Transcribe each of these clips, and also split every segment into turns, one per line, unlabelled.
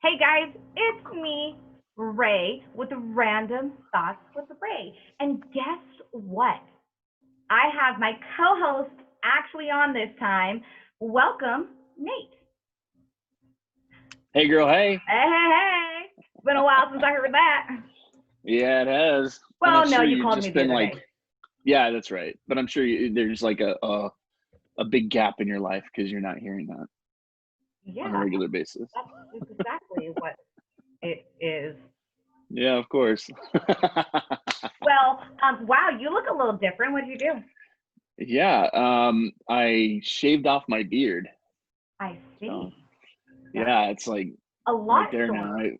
Hey guys, it's me, Rae, with Random Thoughts with Rae. And guess what? I have my co-host actually on this time. Welcome, Nate.
Hey girl, hey.
Hey. It's been a while since I heard that.
Yeah, it has.
Well, no, you called me the other day.
Yeah, that's right. But I'm sure there's like a big gap in your life because you're not hearing that on a regular basis.
That's exactly what it is.
Yeah, of course.
Well, wow, you look a little different. What did you do?
Yeah, I shaved off my beard.
I see.
So, yeah, it's like
a lot
right there
shorter.
now.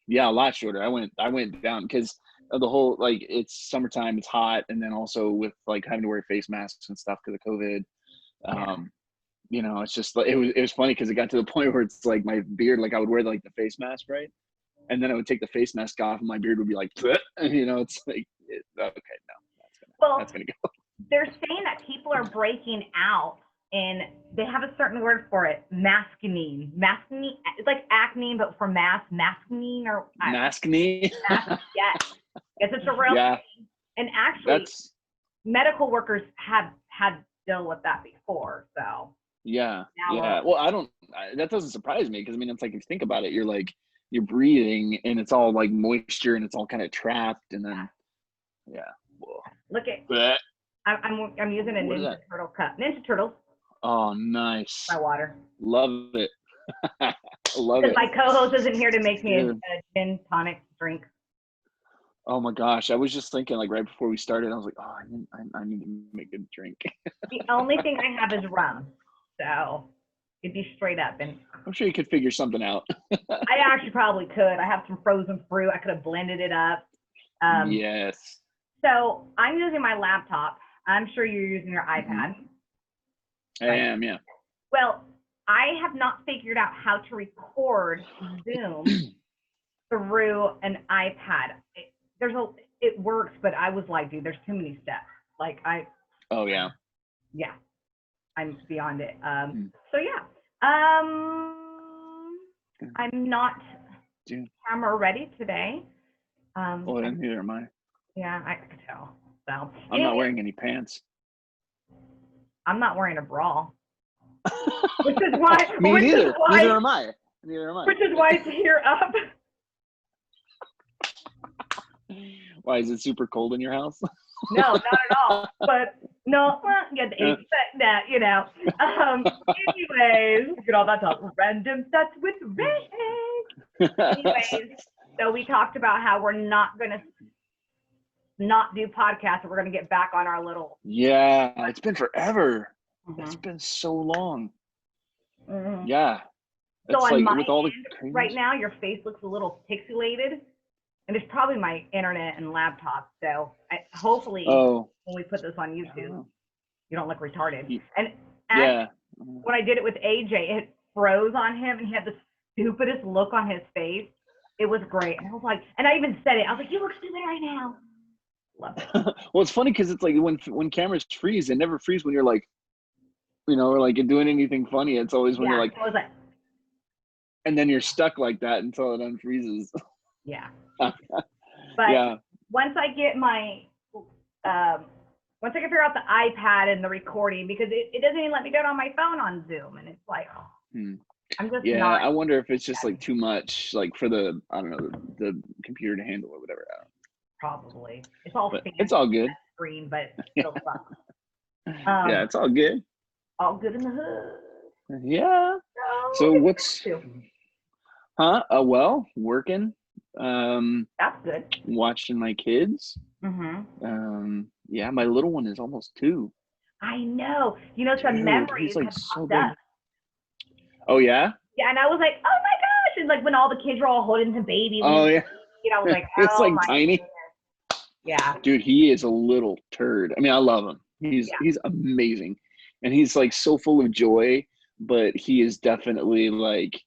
Yeah, a lot shorter. I went down because of the whole, like, it's summertime, it's hot, and then also with like having to wear face masks and stuff because of COVID. You know, it's just like it was funny because it got to the point where it's like my beard, like I would wear like the face mask, right? And then I would take the face mask off and my beard would be like, you know, it's like, okay, no, that's gonna go.
They're saying that people are breaking out and they have a certain word for it, maskne. It's like acne, but for maskne or
maskne.
Yes, it's a real thing. And actually, medical workers have had to deal with that before, so.
Yeah. Well, that doesn't surprise me because I mean, it's like, if you think about it, you're breathing and it's all like moisture and it's all kind of trapped, and then
Look at I'm using a Ninja Turtle cup. Ninja Turtles.
Oh, nice.
My water.
Love it. Love it.
My co-host isn't here to make me a gin tonic drink.
Oh my gosh, I was just thinking, like, right before we started, I was like, oh, I need to make a drink.
The only thing I have is rum, so it'd be straight up. And
I'm sure you could figure something out.
I actually probably could. I have some frozen fruit. I could have blended it up.
Yes.
So I'm using my laptop. I'm sure you're using your iPad.
I am, yeah.
Well, I have not figured out how to record Zoom through an iPad. It works, but I was like, dude, there's too many steps. Like
Oh yeah.
Yeah, I'm beyond it. So yeah, I'm not camera ready today.
Well, neither am I.
Yeah, I could tell. So
I'm not wearing any pants.
I'm not wearing a bra. Which is why.
Me neither. Neither am I.
Which is why it's here up.
Why, is it super cold in your house?
No, not at all. But no, you had to expect that, you know. Anyways, get all that talk. Random Thoughts with Rae. Anyways, so we talked about how we're not gonna not do podcasts. We're gonna get back on our little.
Yeah, it's been forever. It's been so long. Yeah.
So
it's
on
like with all the
right now, your face looks a little pixelated. And it's probably my internet and laptop. So hopefully when we put this on YouTube, you don't look retarded. And when I did it with AJ, it froze on him and he had the stupidest look on his face. It was great. And I was like, and I even said it. I was like, you look stupid right now. Love it.
Well, it's funny because it's like when cameras freeze, they never freeze when you're like, you know, or like you're doing anything funny. It's always when you're like, and then you're stuck like that until it unfreezes.
Yeah. But once I get once I can figure out the iPad and the recording, because it doesn't even let me do it on my phone on Zoom, and it's like, I'm just not.
I wonder if it's just like too much, like for the, I don't know, the computer to handle or whatever.
Probably. It's all fancy.
It's all good.
Screen, but it'll suck.
Yeah, it's all good.
All good in the hood.
Yeah. So what's? Well, working.
That's good.
Watching my kids. Yeah, my little one is almost 2.
I know. You know, some memories.
He's like so big. Oh yeah.
Yeah, and I was like, oh my gosh! And like when all the kids were all holding the baby.
Oh yeah.
You know, I was like,
it's like tiny.
Goodness. Yeah.
Dude, he is a little turd. I mean, I love him. He's amazing, and he's like so full of joy. But he is definitely like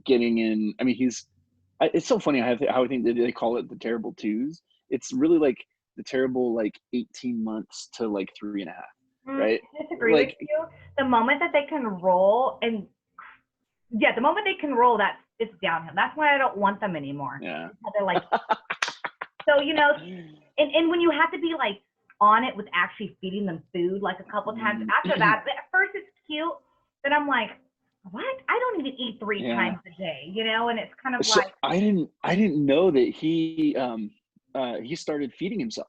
getting in. I mean, it's so funny how I think that they call it the terrible 2s. It's really like the terrible like 18 months to like 3.5, right?
I disagree with you. The moment that they can roll and Yeah, the moment they can roll, it's downhill. That's why I don't want them anymore.
Yeah.
They're like, so, you know, and when you have to be like on it with actually feeding them food like a couple times, after that, at first it's cute, then I'm like, what? I don't even eat 3 times a day, you know? And it's kind of
So
like,
I didn't know that he started feeding himself.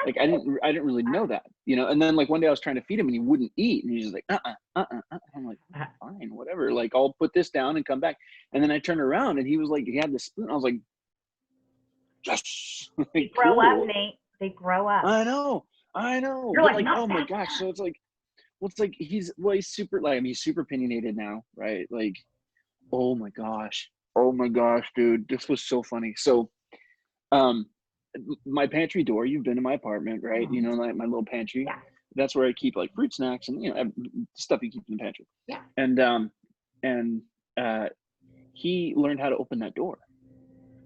Like I didn't really know that, you know. And then like one day I was trying to feed him and he wouldn't eat, and he's just like I'm like, fine, whatever, like I'll put this down and come back. And then I turned around and he was like, he had the spoon. I was like, yes. Like,
they grow
cool.
up, Nate. They grow up.
I know.
You're
But
like,
oh my gosh. So it's like, well, it's like he's super, like, I mean, he's super opinionated now, right? Like, oh my gosh, dude, this was so funny. So my pantry door, you've been to my apartment, right? You know, like my little pantry.
Yeah.
That's where I keep like fruit snacks and, you know, stuff you keep in the pantry.
Yeah.
And he learned how to open that door,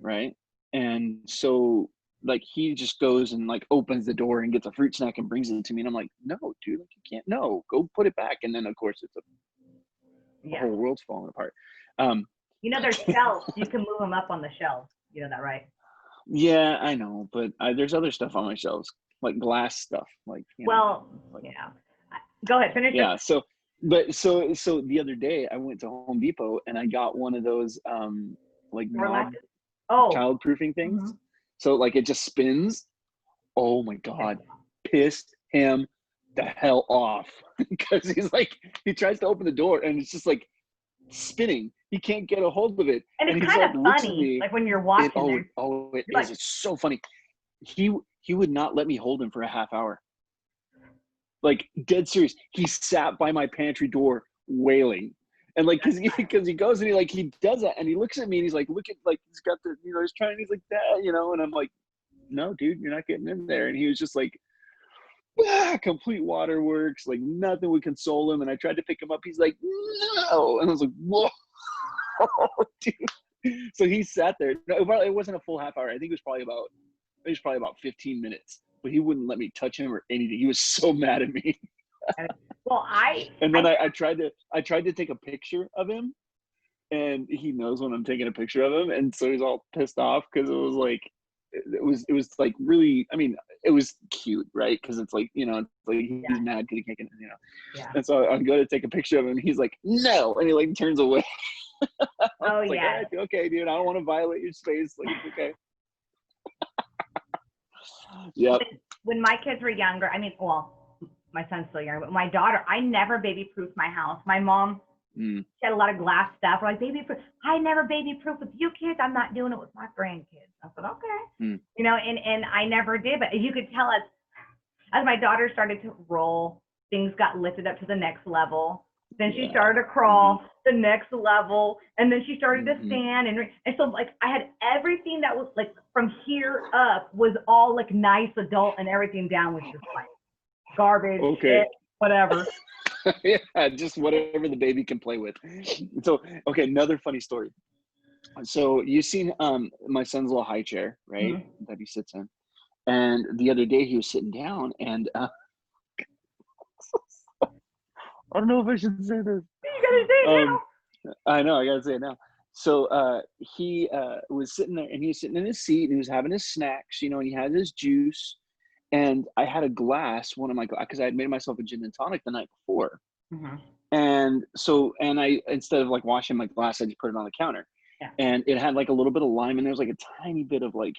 right? And so like he just goes and like opens the door and gets a fruit snack and brings it to me, and I'm like, no, dude, like, you can't. No, go put it back. And then of course it's the whole world's falling apart.
You know, there's shelves. You can move them up on the shelves. You know that, right?
Yeah, I know, but there's other stuff on my shelves, like glass stuff, like, you know, like,
yeah. Go ahead, finish.
Yeah. So the other day I went to Home Depot and I got one of those like knob child-proofing things. So like it just spins. Oh my God, pissed him the hell off because he's like, he tries to open the door and it's just like spinning. He can't get a hold of it.
And it's kind of funny, like when you're watching.
It is. It's so funny. He would not let me hold him for a half hour. Like, dead serious. He sat by my pantry door wailing. And like, cause he goes and he does that and he looks at me and he's like, look at, like, he's got the, you know, he's trying, he's like that, you know, and I'm like, no, dude, you're not getting in there. And he was just like, complete waterworks, like nothing would console him. And I tried to pick him up. He's like, no. And I was like, whoa, dude. So he sat there. No, it wasn't a full half hour. I think it was probably about 15 minutes, but he wouldn't let me touch him or anything. He was so mad at me.
Well, I
tried to take a picture of him, and he knows when I'm taking a picture of him, and so he's all pissed off because it was like really, I mean, it was cute, right? Because it's like, you know, it's like he's mad because he can't get, you know. Yeah. And so I go to take a picture of him, and he's like, no, and he like turns away.
Oh
like,
yeah.
Right, okay, dude, I don't want to violate your space. Like, it's okay. Yep.
When my kids were younger, I mean, well, my son's still young, but my daughter, I never baby-proofed my house. My mom, she had a lot of glass stuff. We're like, baby-proof. I never baby-proof with you kids. I'm not doing it with my grandkids. I said, okay. You know, and I never did, but you could tell as my daughter started to roll, things got lifted up to the next level. Then she started to crawl the next level, and then she started to stand, and so like I had everything that was like from here up was all like nice adult, and everything down was just like garbage, shit, whatever.
Yeah, just whatever the baby can play with. So okay, another funny story. So you've seen my son's little high chair, right? That he sits in, and the other day he was sitting down, and I don't know if I should say this.
You gotta say it now.
I know, I gotta say it now. So he was sitting there, and he was sitting in his seat, and he was having his snacks, you know, and he had his juice. And I had a glass, one of my, because I had made myself a gin and tonic the night before. And so, and I, instead of like washing my glass, I just put it on the counter. And it had like a little bit of lime, and there was like a tiny bit of like,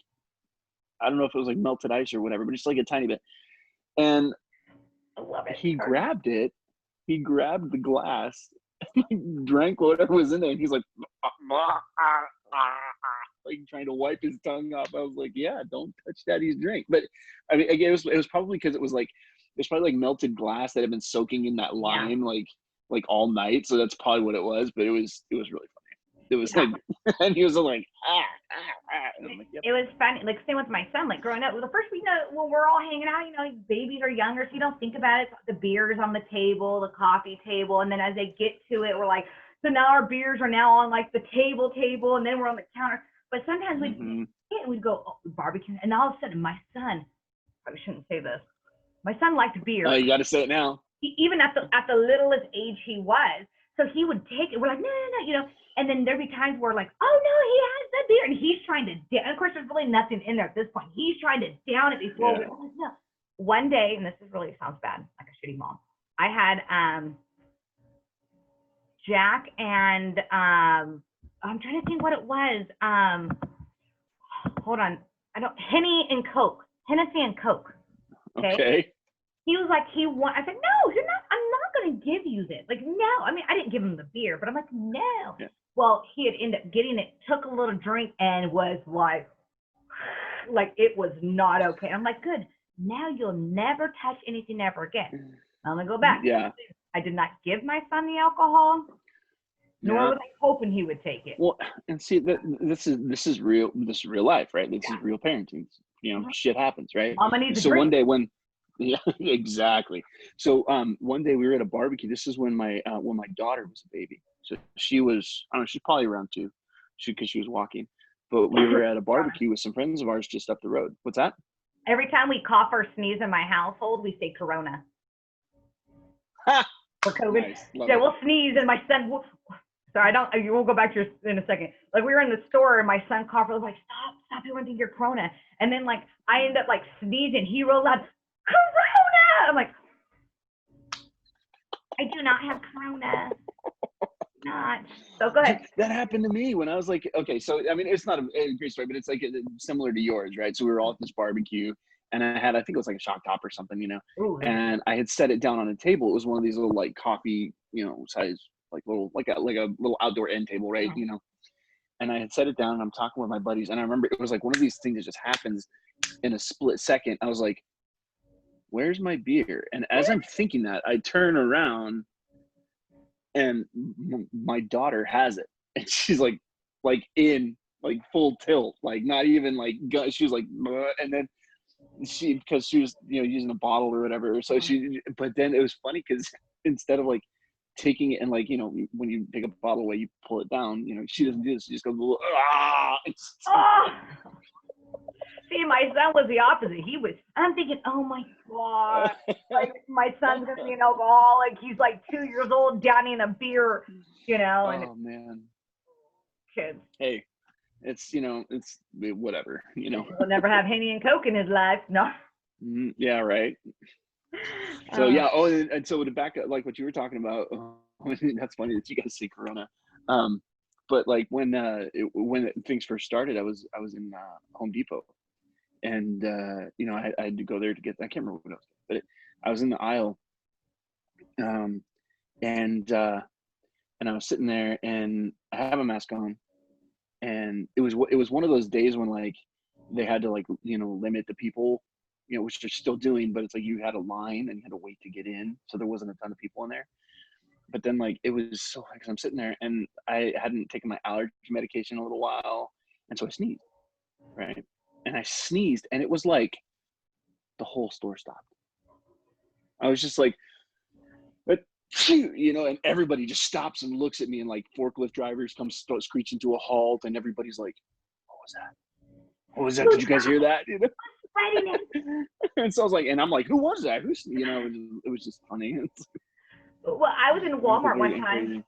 I don't know if it was like melted ice or whatever, but just like a tiny bit. And
I love it.
He grabbed it. He grabbed the glass, drank whatever was in there, and he's like, like trying to wipe his tongue off. I was like, yeah, don't touch Daddy's drink. But I mean, again, it was probably because it was probably like melted glass that had been soaking in that lime like all night. So that's probably what it was. But it was really funny. It was like, and he was like, and I'm like, yep.
It was funny. Like same with my son. Like growing up, the first we know when we're all hanging out, you know, like babies are younger, so you don't think about it. The beers on the table, the coffee table, and then as they get to it, we're like, so now our beers are now on like the table, and then we're on the counter. But sometimes we'd go barbecue, and all of a sudden my son, I shouldn't say this, my son liked beer.
You got to say it now.
Even at the littlest age he was. So he would take it. We're like, no, you know. And then there'd be times where like, oh no, he has that beer, and he's trying to. And of course, there's really nothing in there at this point. He's trying to down it before.
Yeah.
We, no. One day, and this is really sounds bad, like a shitty mom. I had Jack and I'm trying to think what it was. Hold on, Hennessy and Coke.
Okay.
He was like, I said, no, you're not. I'm not going to give you this. Like, no. I mean, I didn't give him the beer, but I'm like, no. Yeah. Well, he had ended up getting it, took a little drink, and was like it was not okay. I'm like, good. Now you'll never touch anything ever again. I'm gonna go back.
Yeah.
I did not give my son the alcohol, nor was I hoping he would take it.
Well, and see that this is real. This is real life, right? This is real parenting. You know, shit happens, right?
Mama needs a
so
drink.
One day when, yeah, exactly. So one day we were at a barbecue. This is when my daughter was a baby. So she was, I don't know, she's probably around 2, because she was walking. But we were at a barbecue with some friends of ours just up the road. What's that?
Every time we cough or sneeze in my household, we say Corona. For COVID.
Nice.
Yeah, we'll sneeze, and my son will. Sorry, you won't go back to yours in a second. Like, we were in the store, and my son coughed. I was like, stop, everyone think you're Corona. And then, like, I end up, like, sneezing. He rolled out, Corona! I'm like, I do not have Corona. Not. So go ahead.
That happened to me when I was like, okay, so, I mean, it's not a great story, but it's like similar to yours, right? So we were all at this barbecue, and I think it was like a shock top or something, you know. Ooh, and I had set it down on a table. It was one of these little, like, coffee, you know, size, like a little outdoor end table, right? You know. And I had set it down, and I'm talking with my buddies, and I remember it was like one of these things that just happens in a split second. I was like, where's my beer? And as I'm thinking that, I turn around, and my daughter has it, and she's like in like full tilt, like not even like, she was like, and then because she was, you know, using a bottle or whatever. So but then it was funny because instead of like taking it and, like, you know, when you take a bottle away, you pull it down, you know, she doesn't do this. She just goes,
See, my son was the opposite. I'm thinking, oh my God, like, my son's gonna be an alcoholic. He's like 2 years old, downing a beer, you know. And
oh man,
kids.
Hey, it's, you know, it's whatever, you know.
He'll never have Henny and Coke in his life. No.
Yeah, right. So yeah. Oh, and so to back up, like what you were talking about, that's funny that you guys say Corona. But like when things first started, I was in Home Depot, and you know, I had to go there to get, I can't remember what else, but I was in the aisle, and I was sitting there, and I have a mask on, and it was one of those days when, like, they had to, like, you know, limit the people, you know, which they're still doing, but it's like you had a line and you had to wait to get in, so there wasn't a ton of people in there. But then, like, it was so, because I'm sitting there and I hadn't taken my allergy medication in a little while, and so I sneezed, right? And I sneezed, and it was like the whole store stopped. I was just like, but, you know, and everybody just stops and looks at me, and like forklift drivers come screeching to a halt, and everybody's like, what was that? What was that? Did you guys hear that? You know? And so I was like, and I'm like, who was that? Who's, you know, it was just funny.
Well, I was in Walmart one time,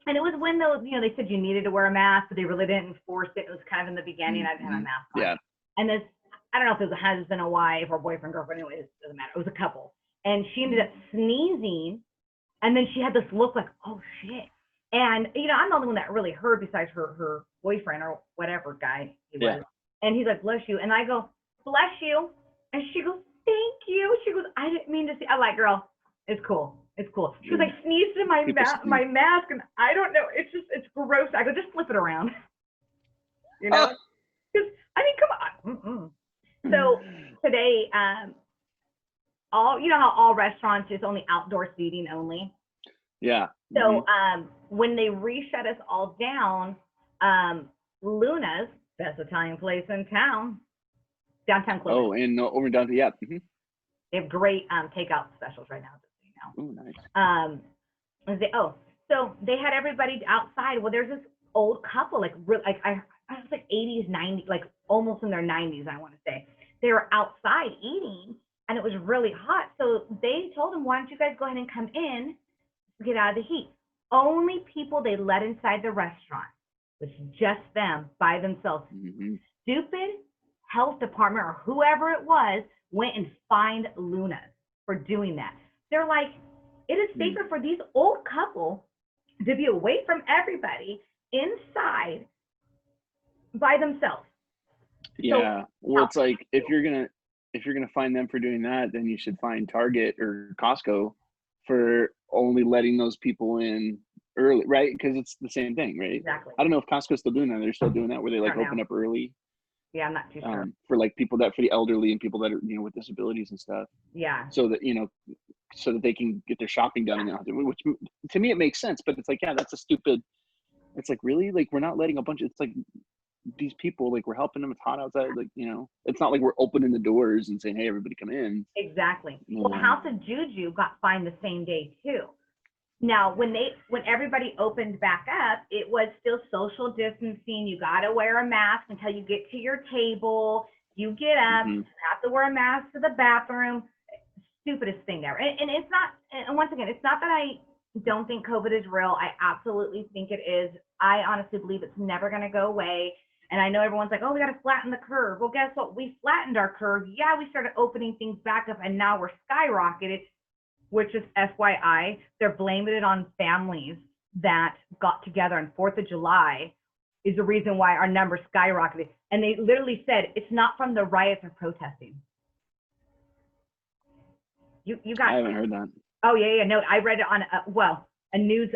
and it was when those, you know, they said you needed to wear a mask, but they really didn't enforce it. It was kind of in the beginning. I didn't have a mask on. Yeah. And this, I don't know if it was a husband or wife or boyfriend, girlfriend, anyway, it doesn't matter. It was a couple. And she ended up sneezing, and then she had this look like, oh shit. And, you know, I'm the only one that really heard besides her boyfriend or whatever guy he was. And he's like, bless you. And I go, bless you. And she goes, thank you. She goes, I didn't mean to see. I'm like, girl, it's cool. It's cool. She was like, sneezed in my mask, and I don't know. It's gross. I go, just flip it around. You know? Because, I mean, come on. So today, you know how all restaurants is only outdoor seating only?
Yeah.
So when they reshut us all down, Luna's, best Italian place in town, downtown Cleveland.
Oh, and over down to, yeah.
They have great takeout specials right now.
Oh, nice.
So they had everybody outside. Well, there's this old couple, like I was like 80s, 90s, like almost in their 90s, I want to say. They were outside eating, and it was really hot. So they told them, why don't you guys go ahead and come in, get out of the heat. only people they let inside the restaurant was just them by themselves. Stupid health department or whoever it was went and fined Luna for doing that. They're like, it is safer for these old couple to be away from everybody inside by themselves.
Yeah. So, well, it's like if you're gonna fine them for doing that, then you should fine Target or Costco for only letting those people in early, right? Because it's the same thing, right?
Exactly.
I don't know if Costco's still doing that. They're still doing that where they like open up early.
Yeah, I'm not too sure.
For like people for the elderly and people that are, with disabilities and stuff.
Yeah.
So that, so that they can get their shopping done and which to me it makes sense, but it's like, yeah, that's a stupid, it's like, really? Like, we're not letting it's like these people, like, we're helping them, it's hot outside, like, it's not like we're opening the doors and saying, hey, everybody come in.
Exactly. Well, House of Juju got fined the same day too. Now, when everybody opened back up, it was still social distancing. You got to wear a mask until you get to your table. You get up, you have to wear a mask to the bathroom. Stupidest thing ever. And it's not, and once again, it's not that I don't think COVID is real. I absolutely think it is. I honestly believe it's never going to go away. And I know everyone's like, oh, we got to flatten the curve. Well, guess what? We flattened our curve. Yeah, we started opening things back up, and now we're skyrocketed. Which is FYI, they're blaming it on families that got together on 4th of July is the reason why our numbers skyrocketed. And they literally said, it's not from the riots or protesting. You got.
I haven't heard that.
Oh, yeah. No, I read it on, a news,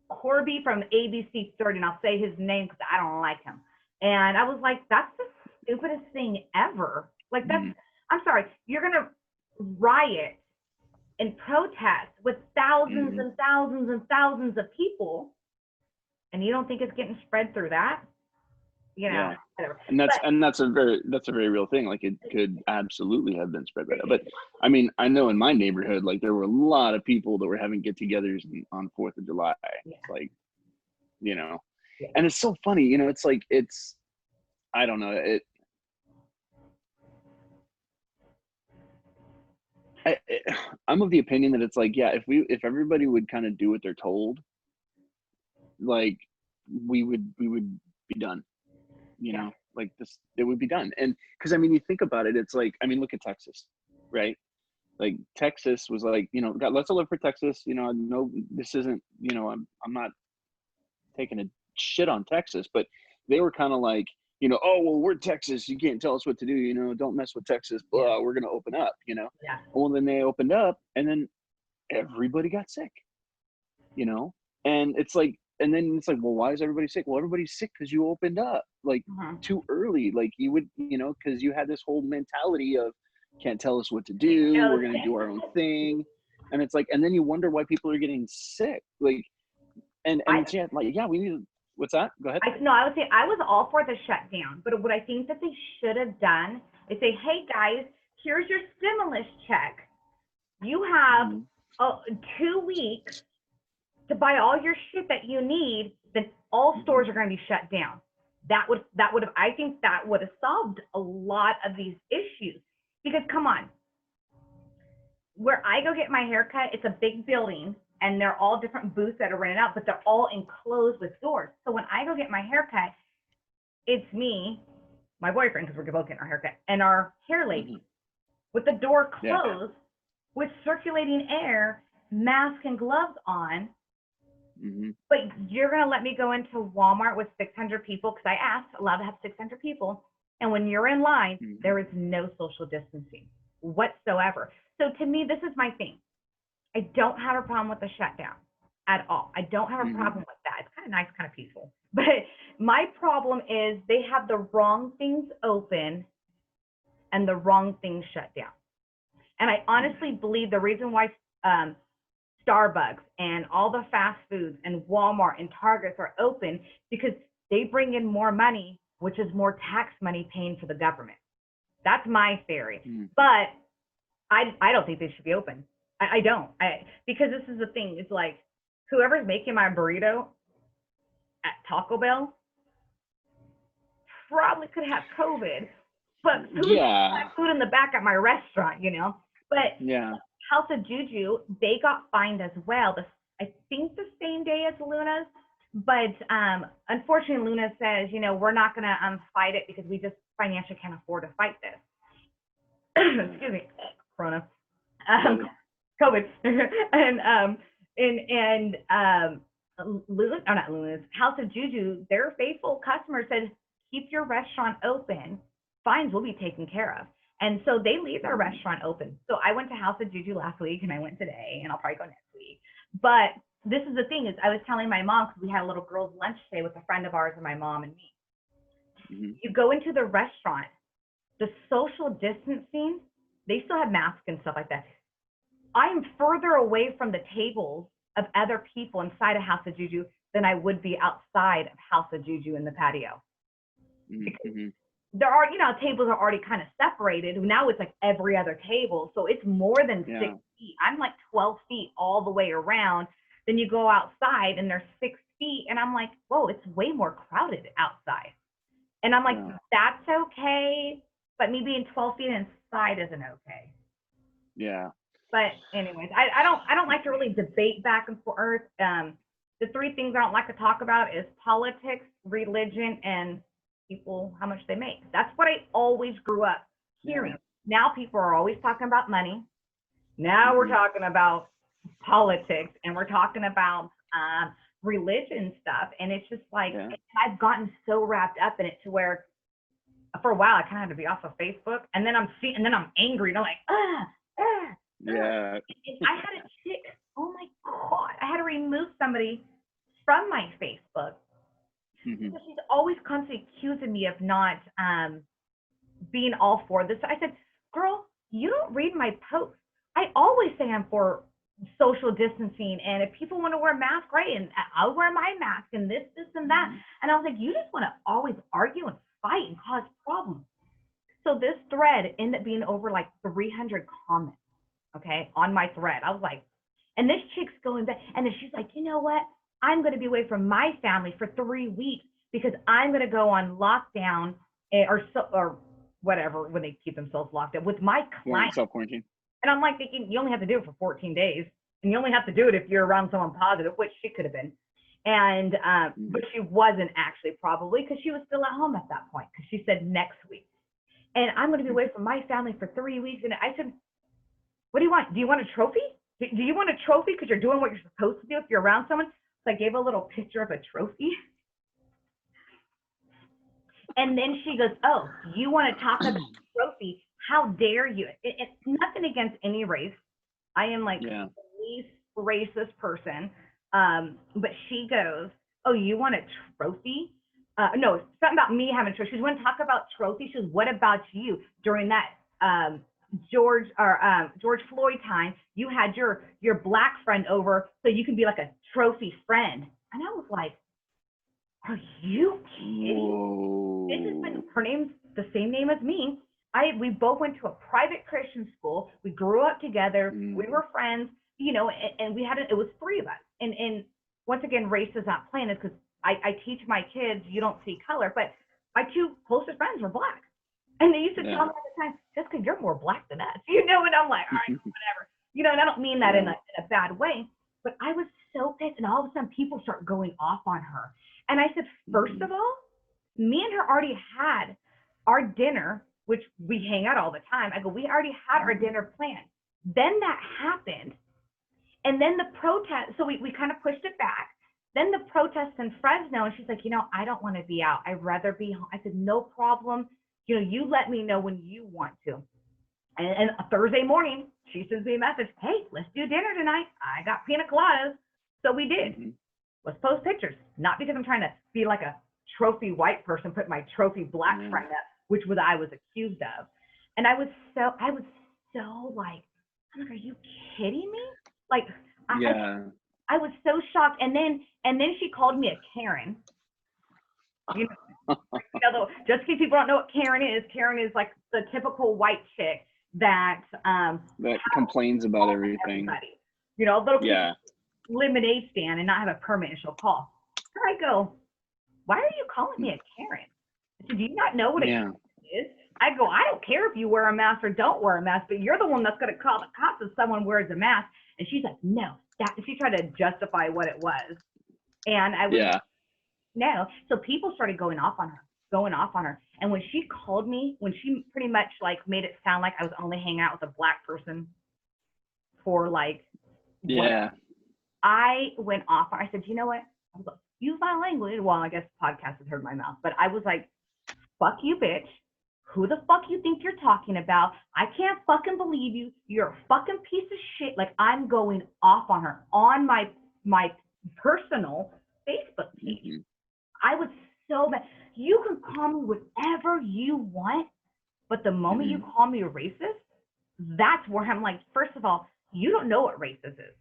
Corby from ABC 30, and I'll say his name because I don't like him. And I was like, that's the stupidest thing ever. Like, that's, I'm sorry, you're going to riot and protest with thousands and thousands and thousands of people, and you don't think it's getting spread through that?
Yeah. And that's a very real thing. Like, it could absolutely have been spread by that. But I mean, I know in my neighborhood, like, there were a lot of people that were having get-togethers on 4th of July. Yeah. It's like, and it's so funny, it's like, I don't know, I'm of the opinion that it's like, yeah, if everybody would kind of do what they're told, like, we would be done, like this, it would be done. And because, I mean, you think about it, it's like, I mean, look at Texas, right? Like, Texas was like, God, let's all live for Texas. No, this isn't, I'm not taking a shit on Texas, but they were kind of like, oh, well, we're Texas, you can't tell us what to do, don't mess with Texas, blah, we're going to open up,
Yeah.
Well, then they opened up, and then everybody got sick, and it's like, well, why is everybody sick? Well, everybody's sick because you opened up, like, too early. Like, you would, because you had this whole mentality of, can't tell us what to do, we're going to do our own thing. And it's like, and then you wonder why people are getting sick. Like, and yeah, we need to, what's that? Go ahead.
I would say I was all for the shutdown, but what I think that they should have done is say, hey guys, here's your stimulus check. You have 2 weeks to buy all your shit that you need. Then all stores are going to be shut down. That would have, I think that would have solved a lot of these issues. Because come on, where I go get my haircut, it's a big building. And they're all different booths that are rented out, but they're all enclosed with doors. So when I go get my haircut, it's me, my boyfriend, because we're both getting our haircut, and our hair lady with the door closed, with circulating air, mask and gloves on. But you're going to let me go into Walmart with 600 people, because I asked, allowed to have 600 people. And when you're in line, there is no social distancing whatsoever. So to me, this is my thing. I don't have a problem with the shutdown at all. I don't have a problem with that. It's kind of nice, kind of peaceful. But my problem is they have the wrong things open and the wrong things shut down. And I honestly believe the reason why Starbucks and all the fast foods and Walmart and Targets are open, because they bring in more money, which is more tax money paying for the government. That's my theory. But I don't think they should be open. I don't, because this is the thing. It's like, whoever's making my burrito at Taco Bell probably could have COVID, but who's food in the back at my restaurant, But House of Juju, they got fined as well. I think the same day as Luna's, but unfortunately Luna says, you know, we're not going to fight it because we just financially can't afford to fight this. Excuse me, Corona, COVID, and Luna, or not Luna's, House of Juju, their faithful customer said, keep your restaurant open, fines will be taken care of. And so they leave their restaurant open. So I went to House of Juju last week, and I went today, and I'll probably go next week. But this is the thing, is I was telling my mom, because we had a little girls' lunch today with a friend of ours and my mom and me. Mm-hmm. You go into the restaurant, the social distancing, they still have masks and stuff like that. I'm further away from the tables of other people inside of House of Juju than I would be outside of House of Juju in the patio. Mm-hmm. There are, you know, tables are already kind of separated. Now it's like every other table. So it's more than 6 feet. I'm like 12 feet all the way around. Then you go outside and there's 6 feet. And I'm like, whoa, it's way more crowded outside. And I'm like, that's okay. But me being 12 feet inside isn't okay.
Yeah.
But anyways, I don't like to really debate back and forth. The 3 things I don't like to talk about is politics, religion, and people, how much they make. That's what I always grew up hearing. Now people are always talking about money. Now we're talking about politics, and we're talking about religion stuff. And it's just like, I've gotten so wrapped up in it to where for a while I kind of had to be off of Facebook, and then I'm angry, and I'm like,
yeah.
I had a chick, oh my God, I had to remove somebody from my Facebook. Mm-hmm. So she's always constantly accusing me of not being all for this. I said, girl, you don't read my posts. I always say I'm for social distancing, and if people want to wear a mask, great, and I'll wear my mask, and this, and that. Mm-hmm. And I was like, you just want to always argue and fight and cause problems. So this thread ended up being over like 300 comments, okay, on my thread. I was like, and this chick's going back, and then she's like, you know what? I'm going to be away from my family for 3 weeks because I'm going to go on lockdown or whatever when they keep themselves locked up with my client.
Self-quarantine.
And I'm like thinking, you only have to do it for 14 days, and you only have to do it if you're around someone positive, which she could have been. And but she wasn't actually, probably because she was still at home at that point, because she said next week. And I'm going to be away from my family for 3 weeks. And I said, what do you want? Do you want a trophy? Do you want a trophy because you're doing what you're supposed to do if you're around someone? So I gave a little picture of a trophy. And then she goes, oh, you want to talk about the trophy? How dare you? It's nothing against any race. I am like the least racist person. But she goes, oh, you want a trophy? No, something about me having a trophy. She goes, want to talk about trophy? She goes, what about you? During that George Floyd time, you had your black friend over so you can be like a trophy friend. And I was like, are you kidding? This has been, her name's the same name as me. We both went to a private Christian school. We grew up together. We were friends, you know, and we had it was 3 of us. And once again, race is not playing it, because I teach my kids, you don't see color, but my 2 closest friends were black. And they used to tell me all the time, Jessica, you're more black than us, you know, and I'm like, all right, whatever. You know, and I don't mean that in a bad way, but I was so pissed, and all of a sudden people start going off on her. And I said, first of all, me and her already had our dinner, which we hang out all the time. I go, we already had our dinner planned. Then that happened. And then the protest, so we kind of pushed it back. Then the protests in Fresno, and she's like, you know, I don't want to be out. I'd rather be home. I said, no problem. You know, you let me know when you want to. And a Thursday morning, she sends me a message, hey, let's do dinner tonight. I got pina coladas. So we did. Let's post pictures. Not because I'm trying to be like a trophy white person, put my trophy black friend up, which I was accused of. And I was so like, I'm like, are you kidding me? Like, I was so shocked. And then she called me a Karen. You know, just in case people don't know what Karen is like the typical white chick that
complains about everything.
Everybody. You know, little lemonade stand and not have a permit, and she'll call. And I go, why are you calling me a Karen? I said, do you not know what a Karen is? I go, I don't care if you wear a mask or don't wear a mask, but you're the one that's going to call the cops if someone wears a mask. And she's like, no, she tried to justify what it was. And I was, no. So people started going off on her. And when she called me, when she pretty much like made it sound like I was only hanging out with a black person for like, I went off. I said, you know what? I was like, use my language. Well, I guess the podcast has heard my mouth, but I was like, fuck you, bitch. Who the fuck you think you're talking about? I can't fucking believe you. You're a fucking piece of shit. Like, I'm going off on her on my personal Facebook page. Mm-hmm. I was so mad. You can call me whatever you want, but the moment you call me a racist, that's where I'm like, first of all, you don't know what racist is.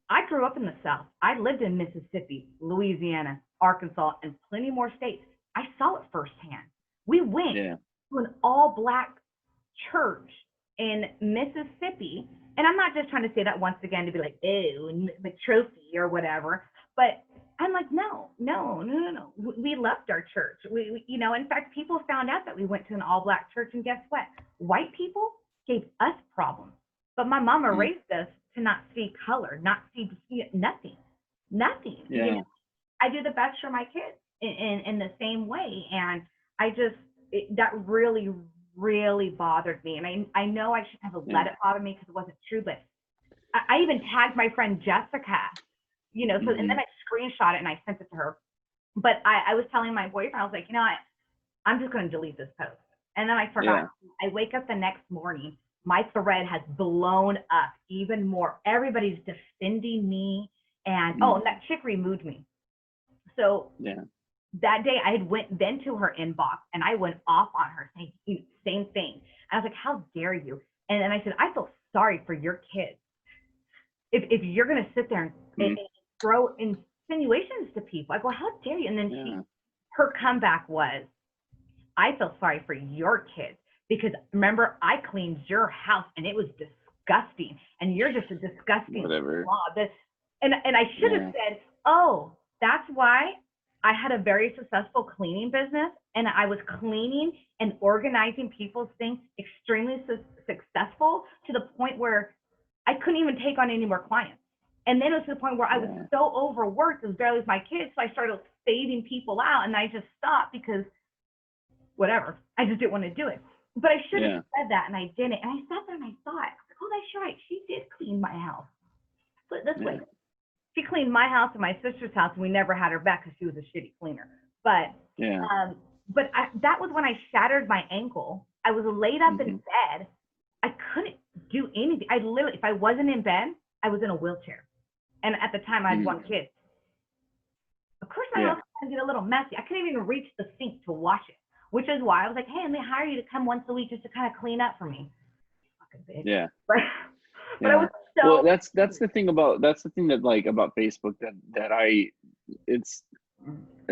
I grew up in the South. I lived in Mississippi, Louisiana, Arkansas, and plenty more states. I saw it firsthand. We went to an all-black church in Mississippi, and I'm not just trying to say that once again to be like, ew, the trophy or whatever, but I'm like, no. We left our church. We in fact, people found out that we went to an all-black church, and guess what? White people gave us problems, but my mama raised us to not see color, not see nothing. Yeah. I do the best for my kids in the same way, and I just that really, really bothered me. And I know I shouldn't have let it bother me because it wasn't true, but I even tagged my friend Jessica, so and then I screenshot it and I sent it to her. But I was telling my boyfriend, I was like, I'm just going to delete this post. And then I forgot. I wake up the next morning, my thread has blown up even more. Everybody's defending me, and that chick removed me. So that day I had went then to her inbox and I went off on her saying same thing. I was like, how dare you? And then I said, I feel sorry for your kids. If you're going to sit there and throw insinuations to people, I go, how dare you? And then her comeback was, I feel sorry for your kids because remember, I cleaned your house and it was disgusting and you're just a disgusting slob. And I should have said, oh, that's why I had a very successful cleaning business and I was cleaning and organizing people's things extremely successful to the point where I couldn't even take on any more clients. And then it was to the point where I was so overworked as barely as my kids. So I started fading people out and I just stopped because whatever, I just didn't want to do it. But I should have said that and I didn't. And I sat there and I thought, oh, that's right. She did clean my house. Put it this way. She cleaned my house and my sister's house, and we never had her back because she was a shitty cleaner. But that was when I shattered my ankle. I was laid up in bed. I couldn't do anything. I literally, if I wasn't in bed, I was in a wheelchair. And at the time, I had one kid. Of course, my house was going to get a little messy. I couldn't even reach the sink to wash it, which is why I was like, hey, let me hire you to come once a week just to kind of clean up for me. Fucking bitch.
Yeah.
But I was so.
Well, that's the thing that like about Facebook that it's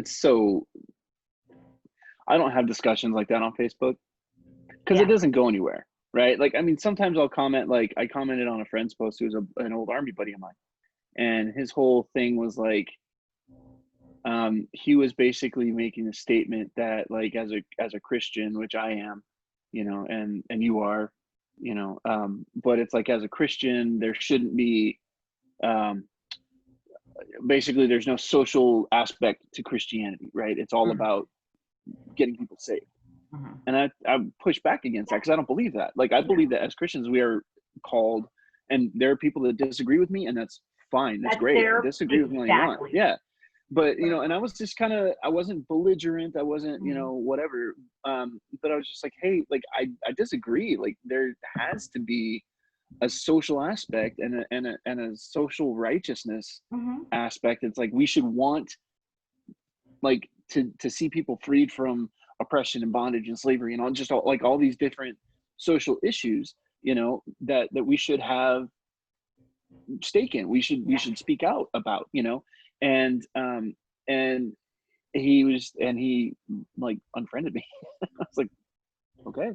so, I don't have discussions like that on Facebook because it doesn't go anywhere, right? Like, I mean, sometimes I'll comment, like I commented on a friend's post who's an old Army buddy of mine, and his whole thing was like, he was basically making a statement that like as a Christian, which I am, and you are, but it's like as a Christian, there shouldn't be, basically there's no social aspect to Christianity, right? It's all about getting people saved. And I push back against that because I don't believe that. Like, I believe that as Christians, we are called, and there are people that disagree with me, and that's fine. That's great. Disagree with me all you want. Yeah. But, and I was just I wasn't belligerent. I wasn't, whatever. But I was just like, hey, like, I disagree. Like, there has to be a social aspect and a social righteousness aspect. It's like, we should want, like, to see people freed from oppression and bondage and slavery and just all these different social issues, that we should have stake in. We should speak out about, and he like unfriended me. I was like, okay,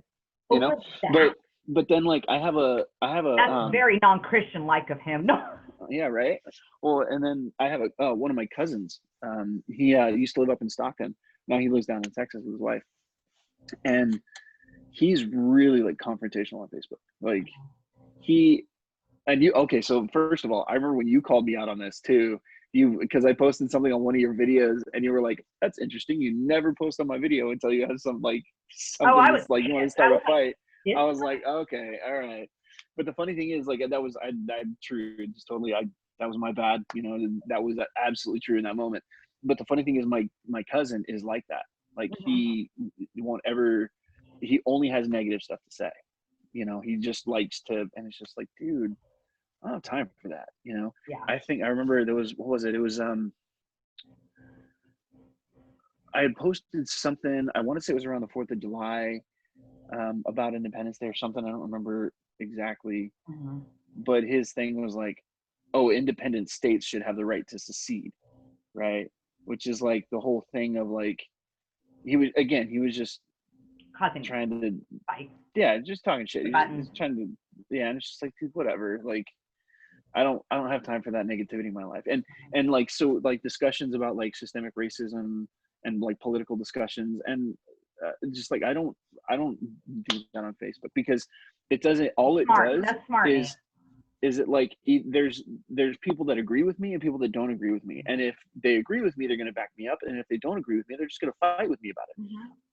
but then like I have a
that's very non-Christian like of him. No.
Yeah, right. Well, and then I have one of my cousins. He used to live up in Stockton. Now he lives down in Texas with his wife, and he's really like confrontational on Facebook. Like, he And okay, so first of all, I remember when you called me out on this too. Because I posted something on one of your videos and you were like, that's interesting. You never post on my video until you have something that's like, you want to start a fight. I was like, okay, all right. But the funny thing is, like, I'm true. Just totally, that was my bad. That was absolutely true in that moment. But the funny thing is, my cousin is like that. Like, he only has negative stuff to say. He just likes to, and it's just like, dude, I don't have time for that.
Yeah.
I think I remember there was, what was it? It was, I had posted something, I want to say it was around the 4th of July, about Independence Day or something. I don't remember exactly, but his thing was like, oh, independent states should have the right to secede. Right. Which is like the whole thing of like, he was just trying to
fight.
Yeah, just talking shit. He's trying to, and it's just like, dude, whatever. Like, I don't have time for that negativity in my life. And like, so like discussions about like systemic racism and like political discussions and just like, I don't do that on Facebook because it doesn't, all it does is it like, there's people that agree with me and people that don't agree with me. And if they agree with me, they're going to back me up. And if they don't agree with me, they're just going to fight with me about it.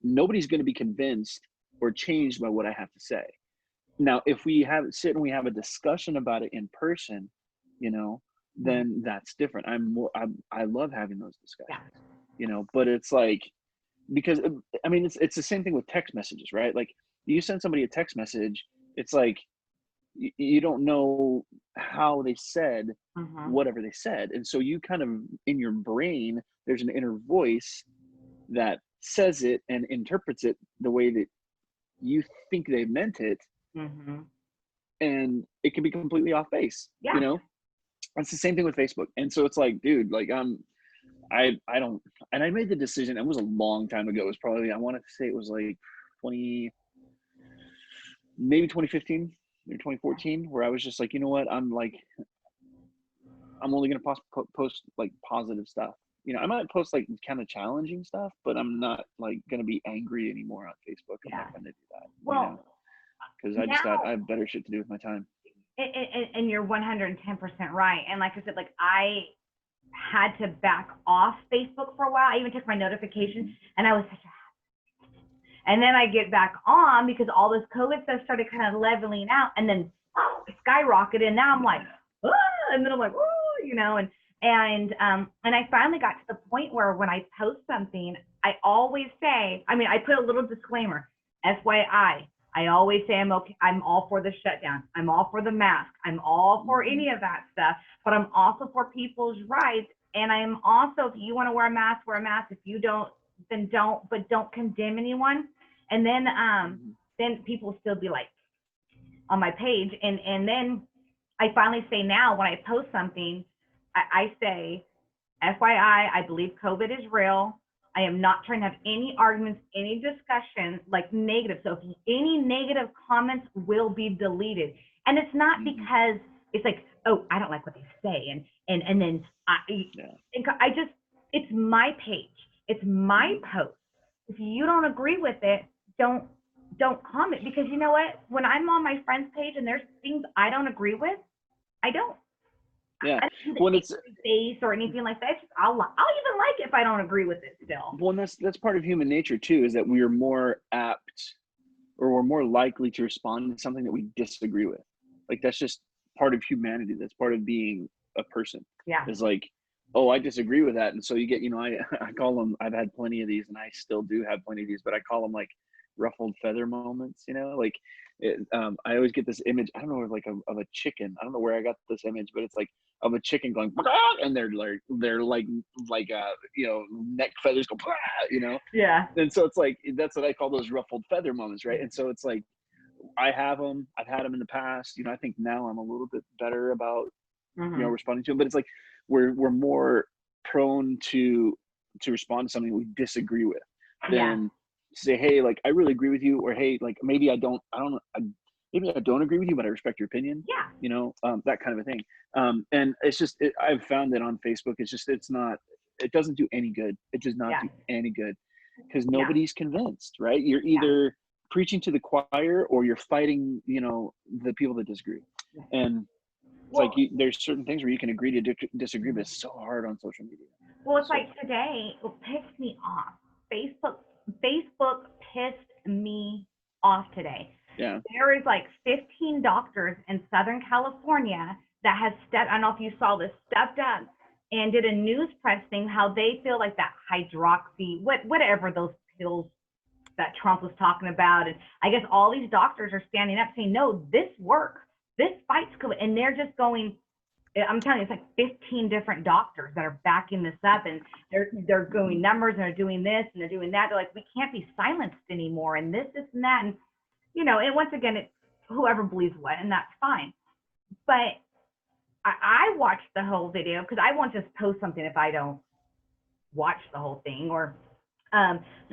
Nobody's going to be convinced or changed by what I have to say. Now, if we sit and we have a discussion about it in person, then that's different. I love having those discussions, but it's like, because I mean, it's the same thing with text messages, right? Like, you send somebody a text message, it's like, you don't know how they said whatever they said. And so you kind of, in your brain, there's an inner voice that says it and interprets it the way that you think they meant it. And it can be completely off base. It's the same thing with Facebook. And so it's like, dude, like, I don't, and I made the decision, it was a long time ago. It was probably, I want to say it was like maybe 2015 or 2014, where I was just like, you know what, I'm only going to post like positive stuff. I might post like kind of challenging stuff, but I'm not like going to be angry anymore on Facebook. I'm not going to do that.
Well,
because I have better shit to do with my time.
And you're 110% right. And like I said, like, I had to back off Facebook for a while. I even took my notifications, and I was such a, and then I get back on because all this COVID stuff started kind of leveling out, and then skyrocketed. And now I'm like, ah, and then I'm like, oh, and I finally got to the point where when I post something, I always say, I mean, I put a little disclaimer, FYI. I always say I'm okay. I'm all for the shutdown. I'm all for the mask. I'm all for any of that stuff. But I'm also for people's rights. And I am also, if you want to wear a mask, wear a mask. If you don't, then don't. But don't condemn anyone. And then people will still be like on my page. And then I finally say now when I post something, I say, FYI, I believe COVID is real. I am not trying to have any arguments, any discussion, like negative. So if any negative comments will be deleted. And it's not because it's like, oh, I don't like what they say. And then I just, it's my page. It's my post. If you don't agree with it, don't comment, because you know what? When I'm on my friend's page and there's things I don't agree with, I don't.
Yeah, when it's
face or anything like that, I'll even like it if I don't agree with it still.
Well, that's part of human nature too, is that we are more apt, or we're more likely to respond to something that we disagree with. Like, that's just part of humanity. That's part of being a person.
Yeah.
It's like, oh, I disagree with that, and so you get, I call them. I've had plenty of these, and I still do have plenty of these, but I call them like ruffled feather moments. Like, I always get this image. I don't know, like of a chicken. I don't know where I got this image, but it's like of a chicken going, and they're like neck feathers go,
Yeah.
And so it's like, that's what I call those ruffled feather moments, right? And so it's like, I've had them in the past. I think now I'm a little bit better about responding to them, but it's like we're more prone to respond to something we disagree with than say, hey, like, I really agree with you, or hey, like, maybe I don't agree with you, but I respect your opinion. That kind of a thing. And it's just, I've found that on Facebook, it doesn't do any good. It does not do any good, because nobody's convinced, right? You're either preaching to the choir or you're fighting, the people that disagree. And It's like there's certain things where you can agree to disagree, but it's so hard on social media.
Well, it's like today, it pissed me off. Facebook pissed me off today.
Yeah.
There is like 15 doctors in Southern California that has I don't know if you saw this, stepped up and did a news press thing how they feel like that hydroxy, whatever those pills that Trump was talking about. And I guess all these doctors are standing up saying, no, this works. This fights COVID. And they're just going, I'm telling you, it's like 15 different doctors that are backing this up, and they're going numbers, and they're doing this and they're doing that. They're like, we can't be silenced anymore, and this and that. And, you know, and once again, it's whoever believes what, and that's fine. But I watched the whole video because I won't just post something if I don't watch the whole thing. Or so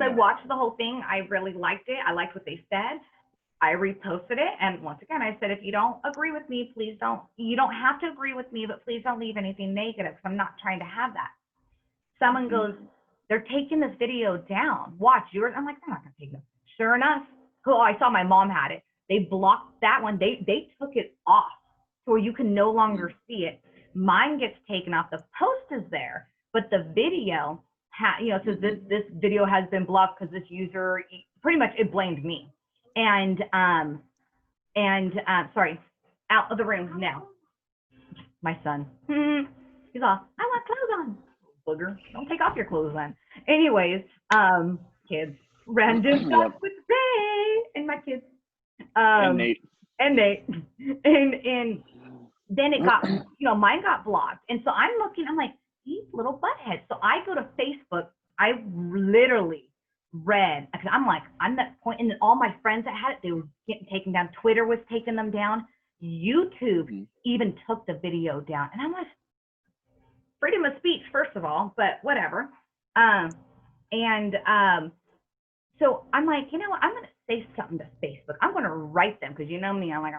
I watched the whole thing. I really liked it. I liked what they said. I reposted it. And once again, I said, if you don't agree with me, please don't. You don't have to agree with me, but please don't leave anything negative because I'm not trying to have that. Someone goes, they're taking this video down. Watch yours. I'm like, they're not going to take it. Sure enough. Oh, I saw my mom had it. They blocked that one. They took it off so where you can no longer see it. Mine gets taken off. The post is there, but the video, says this video has been blocked because this user, pretty much it blamed me. And sorry, out of the room now. My son, he's all, I want clothes on. Booger, don't take off your clothes then. Anyways, kids, Random Thoughts with Rae and my kids.
And Nate.
And then it got, mine got blocked. And so I'm looking, I'm like, these little buttheads. So I go to Facebook. I literally read, because I'm like, I'm that point, and then all my friends that had it, they were getting taken down. Twitter was taking them down. YouTube even took the video down. And I'm like, freedom of speech, first of all, but whatever. So I'm like, you know what? I'm going to say something to Facebook. I'm going to write them because you know me. I'm like,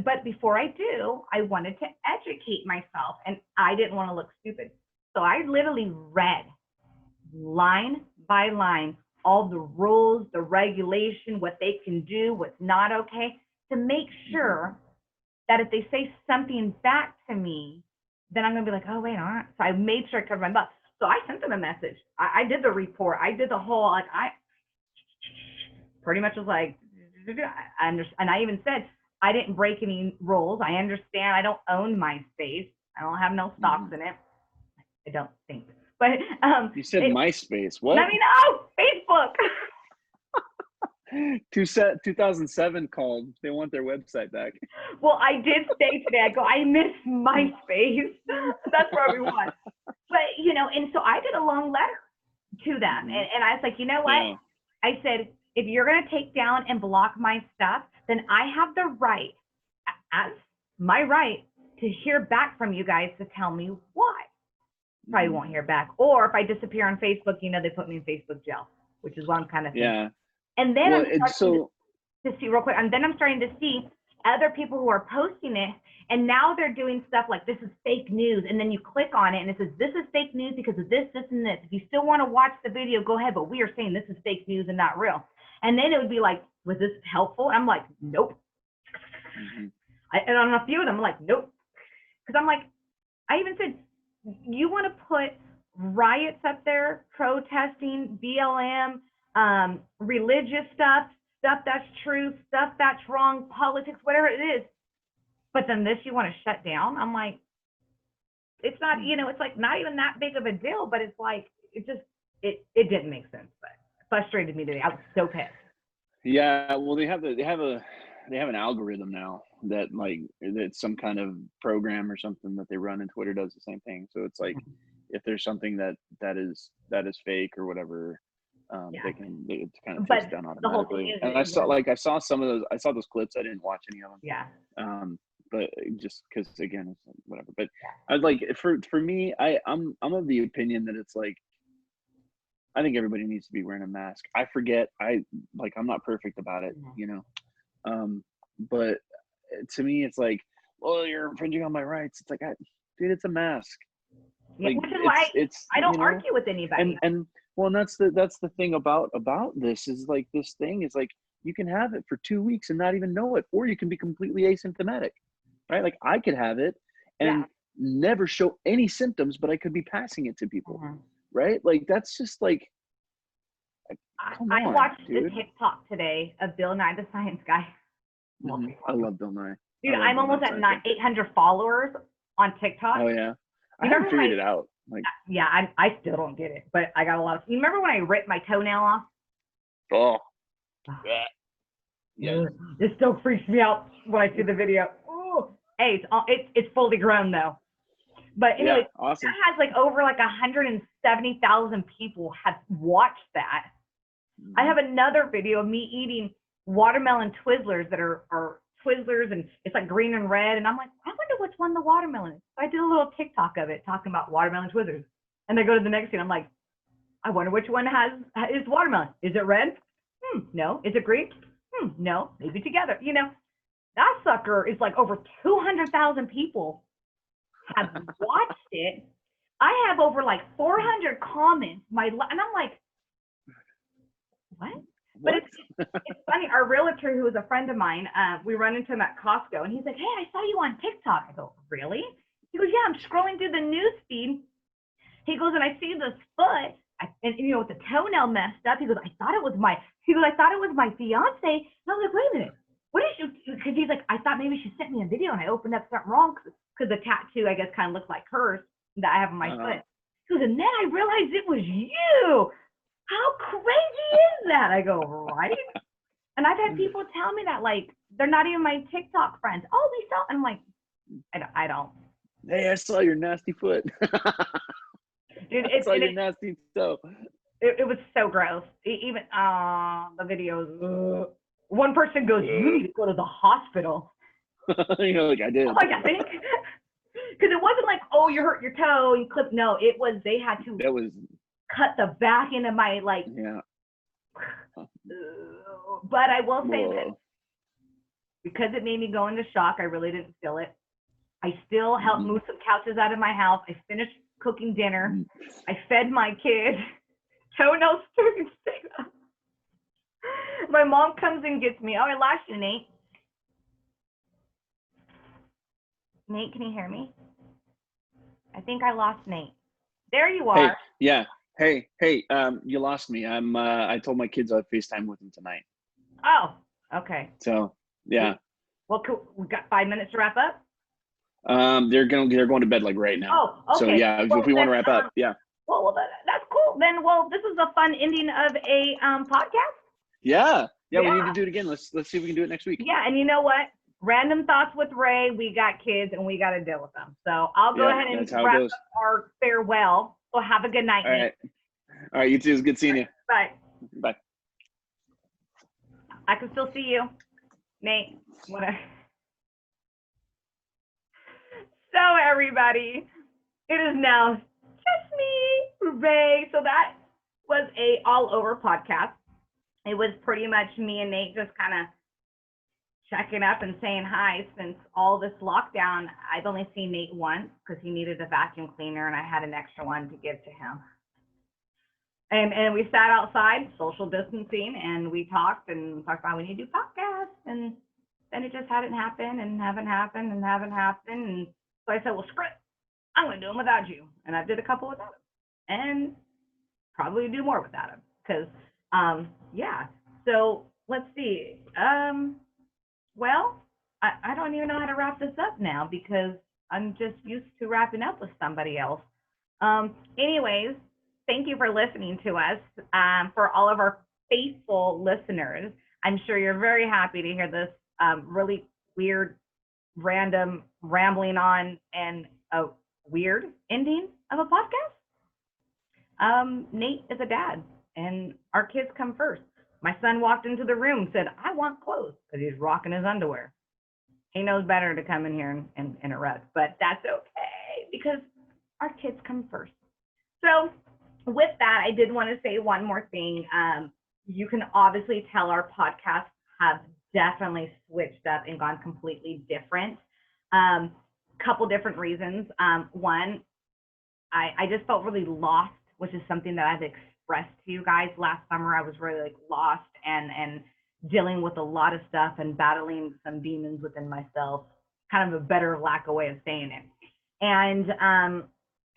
but before I do, I wanted to educate myself, and I didn't want to look stupid. So I literally read line by line all the rules, the regulation, what they can do, what's not okay, to make sure that if they say something back to me, then I'm going to be like, oh, wait, all right. So I made sure I covered my butt. So I sent them a message. I did the report. I did the whole, like, I pretty much was like, I understand. And I even said, I didn't break any rules. I understand. I don't own MySpace. I don't have no stocks in it. I don't think. But
you said MySpace. What?
Let me know. Facebook.
2007 called. They want their website back.
Well, I did say today, I go, I miss MySpace. That's where we want. But, and so I did a long letter to them. And I was like, you know what? Yeah. I said, if you're going to take down and block my stuff, then I have the right, as my right, to hear back from you guys to tell me why. Probably won't hear back. Or if I disappear on Facebook, they put me in Facebook jail, which is what I'm kind of thinking. Yeah. And then I'm starting to see real quick, and then I'm starting to see other people who are posting it, and now they're doing stuff like, this is fake news, and then you click on it and it says, this is fake news because of this, and this. If you still want to watch the video, go ahead, but we are saying this is fake news and not real. And then it would be like, was this helpful? I'm like, nope. And on a few of them, I'm like, nope. Because I'm like, I even said, you want to put riots up there, protesting, BLM, religious stuff that's true, stuff that's wrong, politics, whatever it is. But then this you want to shut down? I'm like, it's not, it's like not even that big of a deal, but it's like, it didn't make sense. But it frustrated me today. I was so pissed.
Yeah, well, they have an algorithm now that that's some kind of program or something that they run, and Twitter does the same thing. So it's like, if there's something that is fake or whatever, it kind of takes down automatically. And I saw some of those. I saw those clips. I didn't watch any of them.
Yeah.
But just because, again, it's whatever. But I'd like, for me, I'm of the opinion that it's like, I think everybody needs to be wearing a mask. I forget. I'm not perfect about it, but to me, it's like, well, you're infringing on my rights. It's like, dude, it's a mask.
Like, which is why I don't argue with anybody.
And that's the thing about this is like, this thing is like, you can have it for 2 weeks and not even know it, or you can be completely asymptomatic. right? Like I could have it and never show any symptoms, but I could be passing it to people, right? Like that's just like, come on,
I watched
dude.
the TikTok today of Bill Nye the Science Guy.
I love Bill Nye.
Dude, I'm almost at 800 followers on TikTok.
Oh yeah, I haven't figured it out. Like,
yeah, I still don't get it, but I got a lot of. You remember when I ripped my toenail off?
Oh, yeah.
It still freaks me out when I see the video. Ooh. Hey, it's fully grown though. But anyway,
awesome.
that has like over like 170,000 people have watched that. I have another video of me eating watermelon Twizzlers that are Twizzlers, and it's like green and red. And I'm like, I wonder which one the watermelon is. So I did a little TikTok of it talking about watermelon Twizzlers. And I go to the next scene. I'm like, I wonder which one is watermelon. Is it red? No. Is it green? No. Maybe together. You know, that sucker is like over 200,000 people have watched it. I have over like 400 comments. And I'm like, what? But it's funny. Our realtor, who is a friend of mine, we run into him at Costco, and he's like, "Hey, I saw you on TikTok." I go, "Really?" He goes, "Yeah, I'm scrolling through the news feed." He goes, and I see this foot, and you know, with the toenail messed up. He goes, I thought it was my fiance. And I was like, wait a minute, what is she? Because he's like, I thought maybe she sent me a video, and I opened up something wrong because the tattoo, I guess, kind of looks like hers that I have on my foot. He goes, and then I realized it was you. How crazy is that? I go, right? And I've had people tell me that, like, they're not even my TikTok friends. Oh, we saw. I'm like, I don't.
Hey, I saw your nasty foot.
Dude,
I saw your nasty toe.
It was so gross. Even the videos. One person goes, "You need to go to the hospital."
You know, like I did.
I'm like, I think. Because it wasn't like, oh, you hurt your toe, you clipped. No, it was, they had to cut the back end of my, like.
Yeah.
But I will say that because it made me go into shock, I really didn't feel it. I still helped move some couches out of my house. I finished cooking dinner. I fed my kids. Toenails sticking up. My mom comes and gets me. Oh, I lost you, Nate. Nate, can you hear me? I think I lost Nate. There you are.
Hey, yeah. Hey, you lost me. I told my kids I'd FaceTime with them tonight.
Oh, okay.
So, yeah.
Well, cool. We got 5 minutes to wrap up.
They're going to bed like right now.
Oh, okay.
So yeah, if we want to wrap up, yeah.
Well, that's cool. Then, this is a fun ending of a podcast.
Yeah. We need to do it again. Let's see if we can do it next week.
Yeah, and you know what? Random Thoughts with Rae. We got kids, and we got to deal with them. So I'll go ahead and wrap up our farewell. So have a good night, Nate.
All right. You too. It's good seeing you.
Bye.
Bye.
I can still see you, Nate. Whatever. So everybody, it is now just me, Rae. So that was a all over podcast. It was pretty much me and Nate just kind of checking up and saying hi since all this lockdown. I've only seen Nate once because he needed a vacuum cleaner and I had an extra one to give to him. And we sat outside, social distancing, and we talked about we need to do podcasts. And then it just hadn't happened and haven't happened. And so I said, well, screw it. I'm going to do them without you. And I did a couple without him. And probably do more without him. Because, yeah. So let's see. Well, I don't even know how to wrap this up now because I'm just used to wrapping up with somebody else. Anyways, thank you for listening to us. For all of our faithful listeners, I'm sure you're very happy to hear this really weird, random rambling on and a weird ending of a podcast. Nate is a dad and our kids come first. My son walked into the room and said, I want clothes because he's rocking his underwear. He knows better to come in here and interrupt, but that's okay because our kids come first. So with that, I did want to say one more thing. You can obviously tell our podcasts have definitely switched up and gone completely different. Couple different reasons. One, I just felt really lost, which is something that I've expressed to you guys last summer. I was really lost and dealing with a lot of stuff and battling some demons within myself. kind of a better lack of way of saying it. And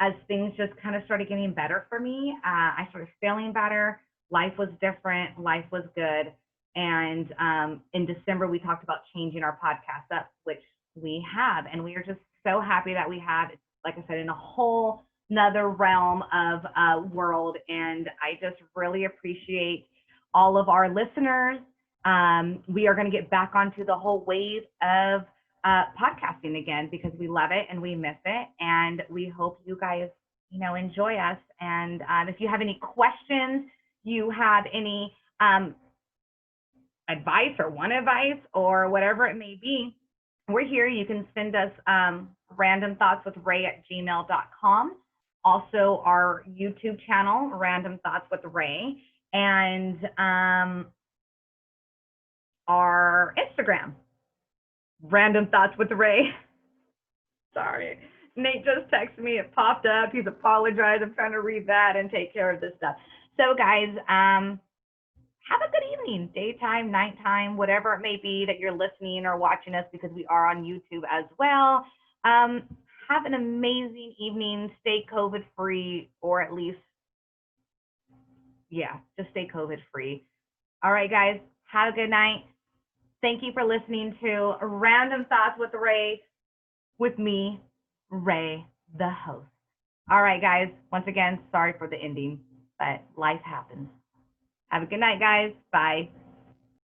as things just kind of started getting better for me, I started feeling better. Life was different. Life was good. And in December, we talked about changing our podcast up, which we have. And we are just so happy that we have. It's, like I said, in a whole another realm of world. And I just really appreciate all of our listeners. We are going to get back onto the whole wave of podcasting again because we love it and we miss it. And we hope you guys, enjoy us. And if you have any questions, you have any advice or advice or whatever it may be, we're here. You can send us randomthoughtswithrae@gmail.com. Also, our YouTube channel, Random Thoughts with Rae, and our Instagram, Random Thoughts with Rae. Sorry, Nate just texted me. It popped up. He's apologized. I'm trying to read that and take care of this stuff. So, guys, have a good evening, daytime, nighttime, whatever it may be that you're listening or watching us, because we are on YouTube as well. Have an amazing evening. Stay COVID-free, or at least, just stay COVID-free. All right, guys, have a good night. Thank you for listening to Random Thoughts with Rae, with me, Rae, the host. All right, guys, once again, sorry for the ending, but life happens. Have a good night, guys. Bye.